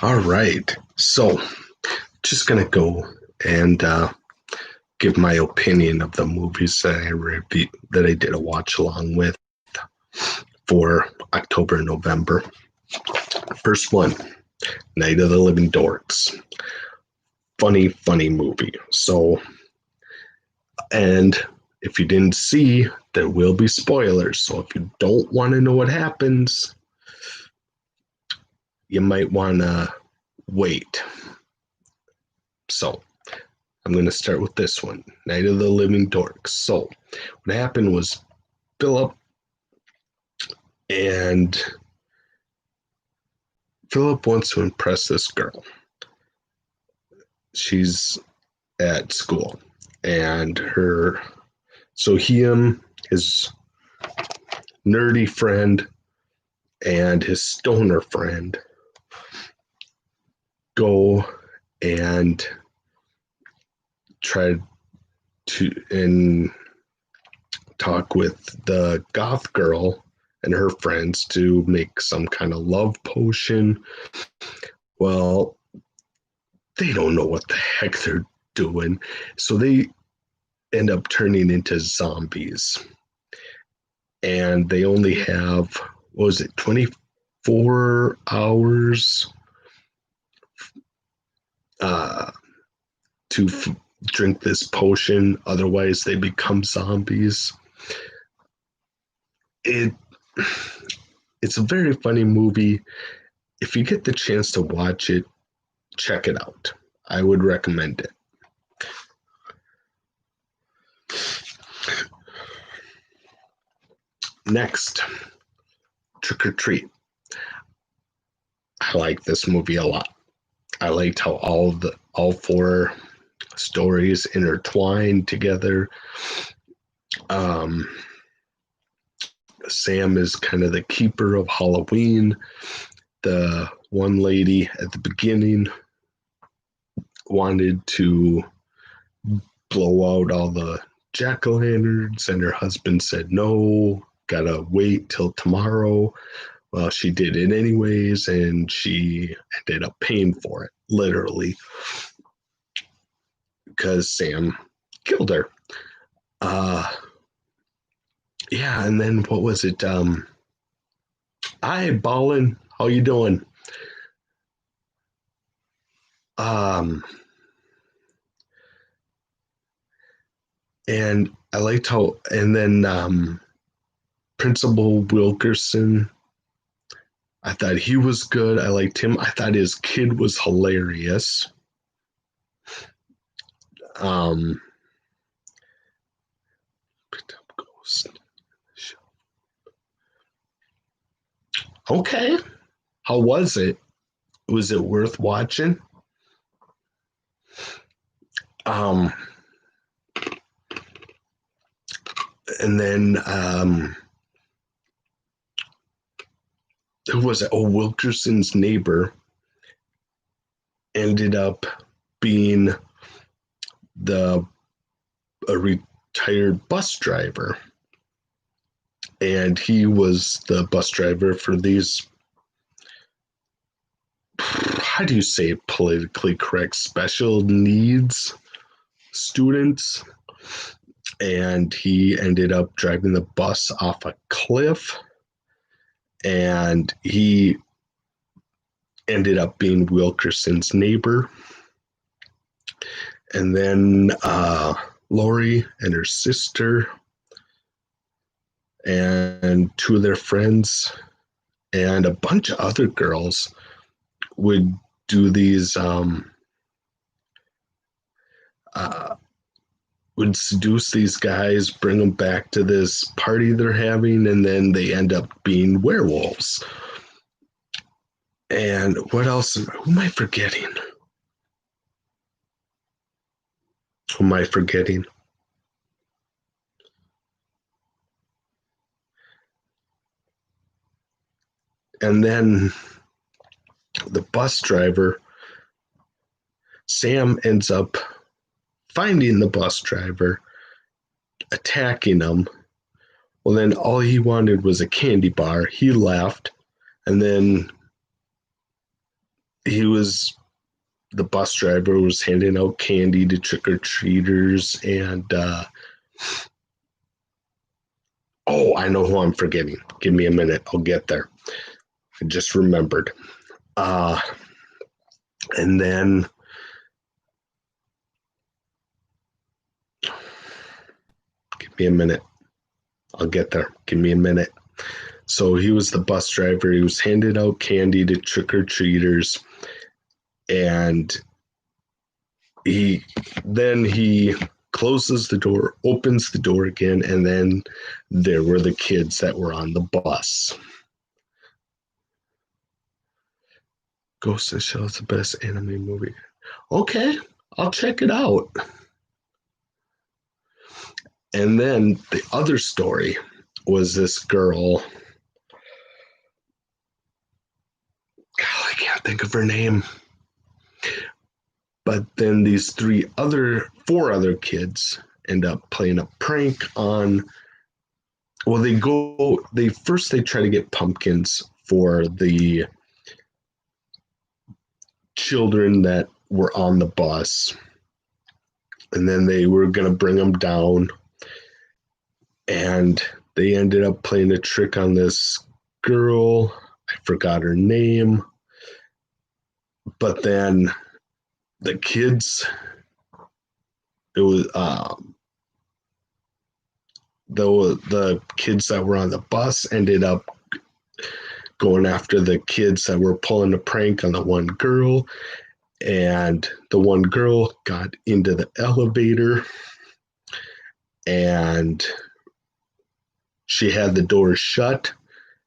All right. So, just gonna go and give my opinion of the movies that I did a watch along with for October and November. First one, Night of the Living Dorks. Funny movie. So, and if you didn't see, there will be spoilers. So if you don't want to know what happens, you might want to wait. So I'm going to start with this one, Night of the Living Dorks. So what happened was Philip and Philip wants to impress this girl. She's at school, and his nerdy friend and his stoner friend go and try and talk with the goth girl and her friends to make some kind of love potion. Well, they don't know what the heck they're doing, so they end up turning into zombies. And they only have, 24 hours to drink this potion, otherwise they become zombies. It's a very funny movie. If you get the chance to watch it, check it out. I would recommend it. Next, Trick or Treat. I like this movie a lot. I liked how all four stories intertwined together. Sam is kind of the keeper of Halloween. The one lady at the beginning wanted to blow out all the jack-o'-lanterns, and her husband said, no, gotta wait till tomorrow. Well, she did it anyways, and she ended up paying for it, literally, because Sam killed her. Yeah, and then what was it? Hi, Ballin, how you doing? And I liked how, and then Principal Wilkerson, I thought he was good. I liked him. I thought his kid was hilarious. Okay. How was it? Was it worth watching? And then who was it? Oh, Wilkerson's neighbor ended up being a retired bus driver. And he was the bus driver for these, how do you say it politically correct, special needs students. And he ended up driving the bus off a cliff, and he ended up being Wilkerson's neighbor. And then Lori and her sister and two of their friends and a bunch of other girls would do these would seduce these guys, bring them back to this party they're having, and then they end up being werewolves. And what else? Who am I forgetting? Who am I forgetting? And then the bus driver, Sam, ends up finding the bus driver, attacking him. Well, then all he wanted was a candy bar. He left, and then he was the bus driver, was handing out candy to trick-or-treaters, and oh, I know who I'm forgetting. Give me a minute, I'll get there. I just remembered. uh and then give me a minute, I'll get there. Give me a minute. So he was the bus driver. He was handing out candy to trick-or-treaters, and he closes the door, opens the door again, and then there were the kids that were on the bus. Ghost in the Shell is the best anime movie. Okay, I'll check it out. And then the other story was this girl. God, I can't think of her name. But then these four other kids end up playing a prank on. Well, they try to get pumpkins for the children that were on the bus, and then they were going to bring them down, and they ended up playing a trick on this girl. I forgot her name, but then the kids, it was the kids that were on the bus ended up going after the kids that were pulling a prank on the one girl, and the one girl got into the elevator, and she had the door shut,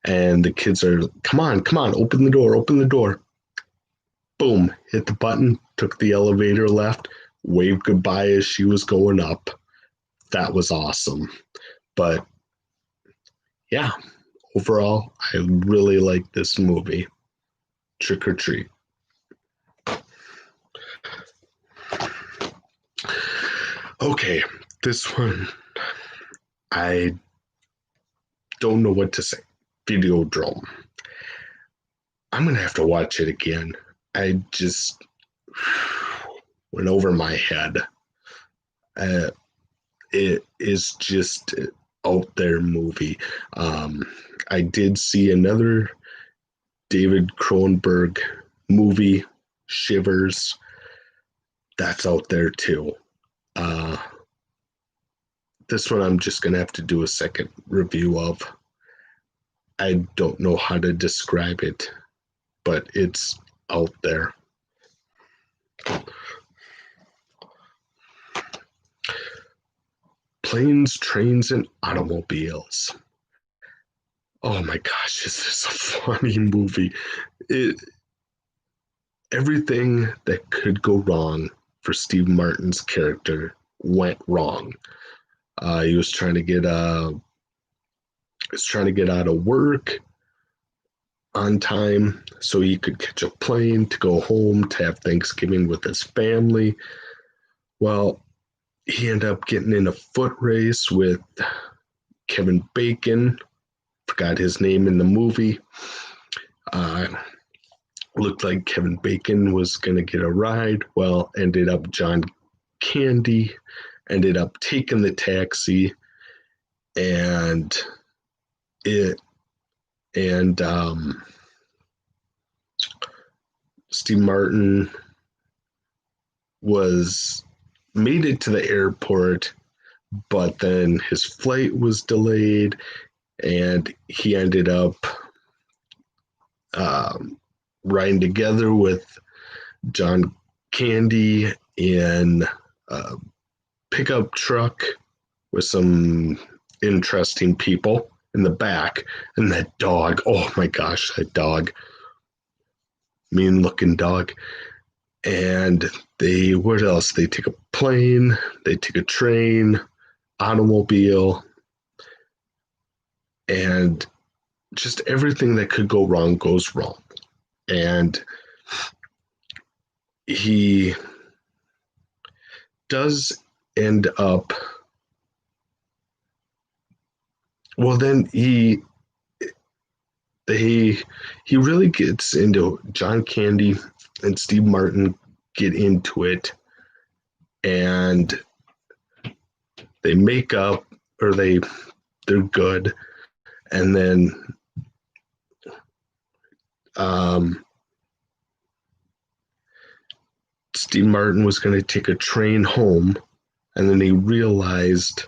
and the kids are, come on, open the door. Boom, hit the button, took the elevator left, waved goodbye as she was going up. That was awesome. But yeah, overall, I really like this movie, Trick or Treat. Okay, this one, I don't know what to say. Videodrome. I'm going to have to watch it again. I just went over my head. It is just out there movie. I did see another David Cronenberg movie, Shivers. That's out there too. This one I'm just going to have to do a second review of. I don't know how to describe it, but it's out there. Planes, Trains, and Automobiles. Oh my gosh, is this a funny movie? Everything that could go wrong for Steve Martin's character went wrong. He was trying to get out of work on time so he could catch a plane to go home to have Thanksgiving with his family. Well, he ended up getting in a foot race with Kevin Bacon. Forgot his name in the movie. Looked like Kevin Bacon was going to get a ride. Well, ended up John Candy ended up taking the taxi, and Steve Martin made it to the airport, but then his flight was delayed, and he ended up riding together with John Candy in a pickup truck with some interesting people in the back. And that dog, oh my gosh, that dog, mean looking dog. And what else? They take a plane, they take a train, automobile, and just everything that could go wrong goes wrong. And he does end up, well, then he really gets into John Candy. and Steve Martin get into it, and they make up, or they're good, and then Steve Martin was going to take a train home, and then he realized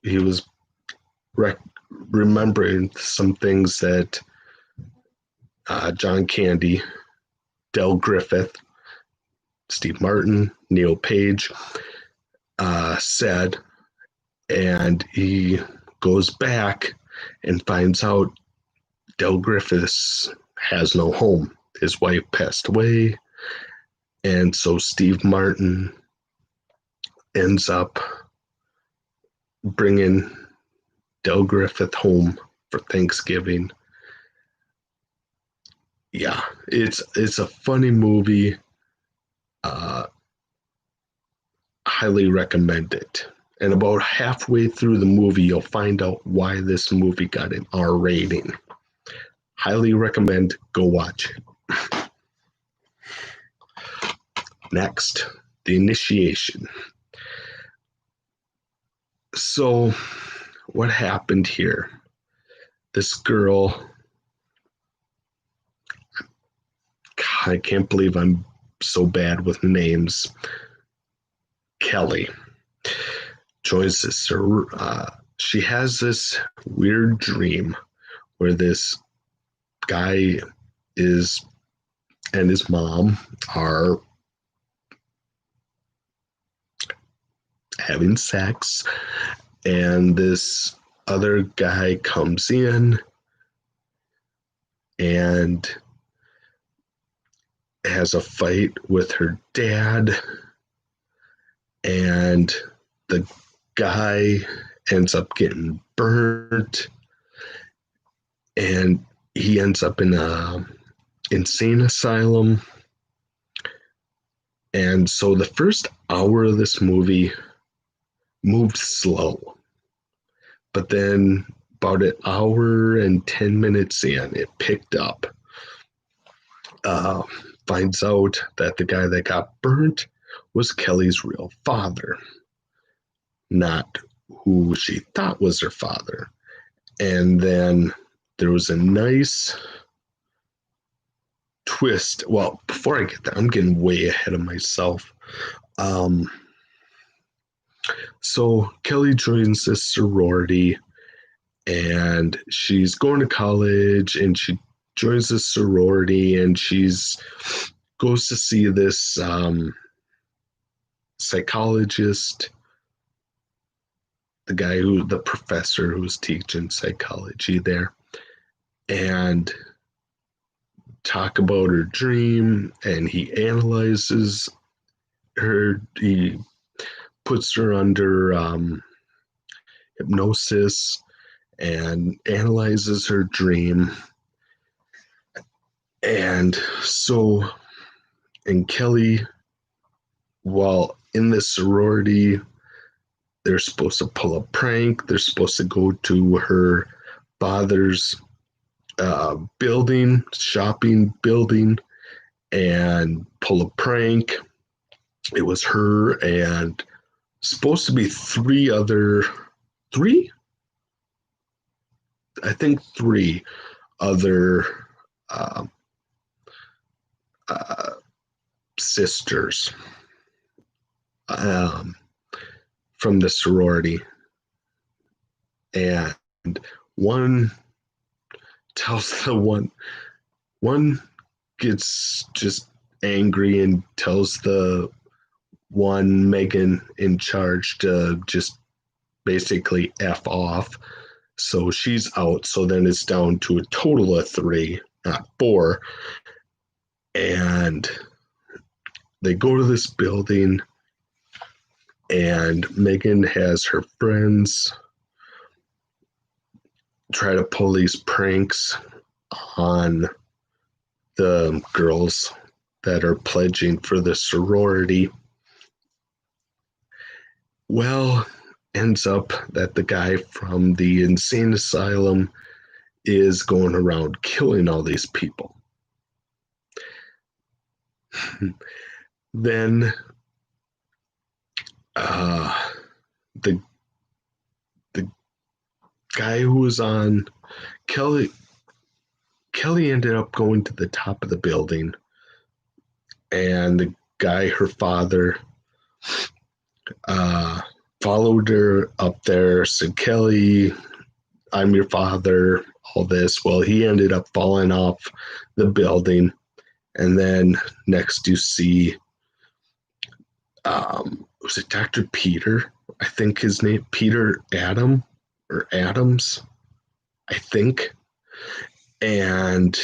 he was remembering some things that John Candy, Del Griffith, Steve Martin, Neil Page said, and he goes back and finds out Del Griffith has no home. His wife passed away, and so Steve Martin ends up bringing Del Griffith home for Thanksgiving. Yeah, it's a funny movie. Highly recommend it. And about halfway through the movie, you'll find out why this movie got an R rating. Highly recommend. Go watch it. Next, The Initiation. So, what happened here? This girl, I can't believe I'm so bad with names. Kelly joins this. She has this weird dream where this guy is and his mom are having sex, and this other guy comes in and has a fight with her dad, and the guy ends up getting burnt, and he ends up in a insane asylum. And so the first hour of this movie moved slow, but then about an hour and 10 minutes in, it picked up. Finds out that the guy that got burnt was Kelly's real father, not who she thought was her father. And then there was a nice twist. Well, before I get there, I'm getting way ahead of myself. So Kelly joins this sorority, and she's going to college, and she joins this sorority, and she's goes to see this psychologist, the professor who's teaching psychology there, and talk about her dream, and he analyzes her. He puts her under hypnosis and analyzes her dream. And so, and Kelly, while in this sorority, they're supposed to pull a prank. They're supposed to go to her father's shopping building, and pull a prank. It was her and supposed to be three other sisters from the sorority, and one tells the one gets just angry and tells the one Megan in charge to just basically F off. So she's out. So then it's down to a total of 3, not 4. And they go to this building, and Megan has her friends try to pull these pranks on the girls that are pledging for the sorority. Well, ends up that the guy from the insane asylum is going around killing all these people. Then the the guy who was on Kelly Kelly ended up going to the top of the building, and the guy, her father, uh, followed her up there. Said, "Kelly, I'm your father." All this. Well, he ended up falling off the building, and then next you see, was it Dr. Peter? I think his name Peter Adam or Adams, I think, and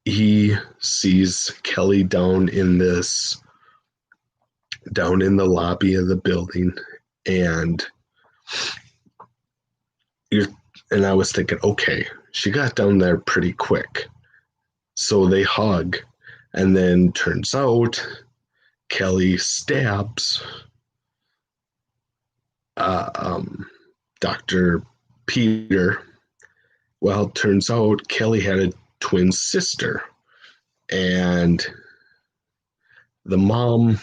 he sees Kelly down in the lobby of the building, and you're and I was thinking, okay, she got down there pretty quick. So they hug, and then turns out Kelly stabs Dr. Peter. Well, turns out Kelly had a twin sister, and the mom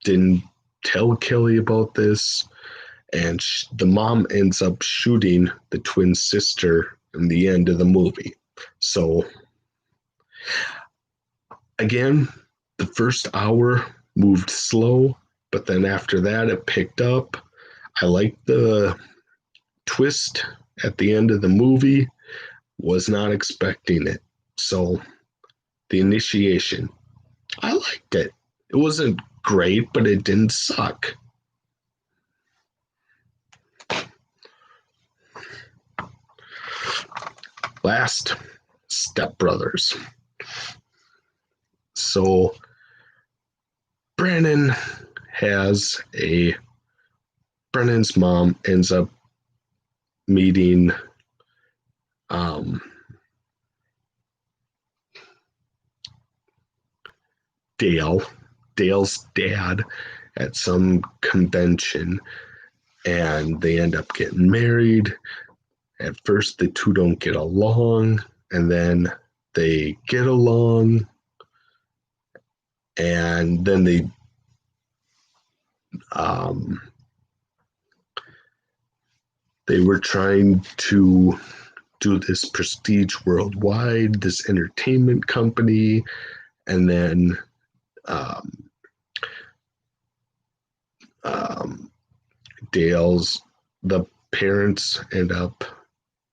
didn't tell Kelly about this, and the mom ends up shooting the twin sister in the end of the movie. So, again, the first hour moved slow, but then after that, it picked up. I liked the twist at the end of the movie, was not expecting it. So, the initiation, I liked it. It wasn't great, but it didn't suck. Last, Step Brothers. So Brandon has a Brennan's mom ends up meeting Dale's dad at some convention, and they end up getting married. At first, the two don't get along, and then they get along, and then they were trying to do this Prestige Worldwide, this entertainment company, and then the parents end up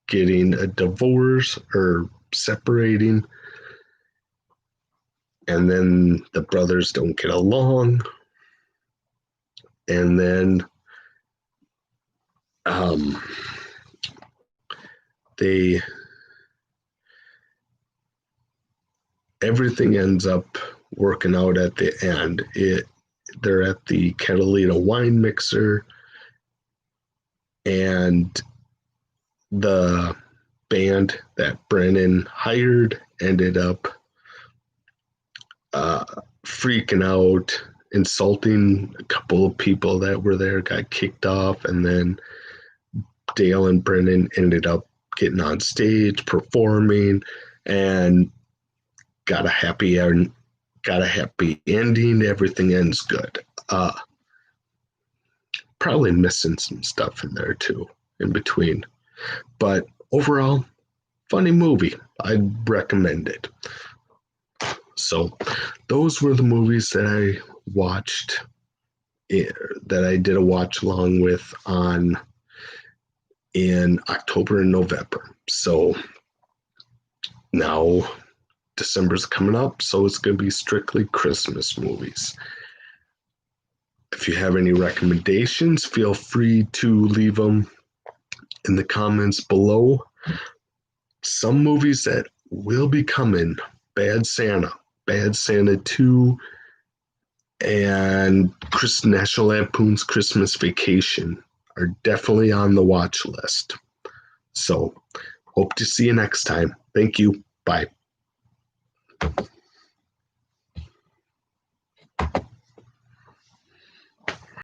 getting a divorce or separating, and then the brothers don't get along, and then they everything ends up working out at the end. They're at the Catalina wine mixer, and the band that Brennan hired ended up freaking out, insulting a couple of people that were there, got kicked off, and then Dale and Brennan ended up getting on stage, performing, and got a happy ending. Everything ends good. Probably missing some stuff in there too, in between. But overall, funny movie. I'd recommend it. So those were the movies that I watched, that I did a watch along with in October and November. So now December's coming up, so it's going to be strictly Christmas movies. If you have any recommendations, feel free to leave them in the comments below. Some movies that will be coming: Bad Santa 2, and National Lampoon's Christmas Vacation are definitely on the watch list. So, hope to see you next time. Thank you. Bye.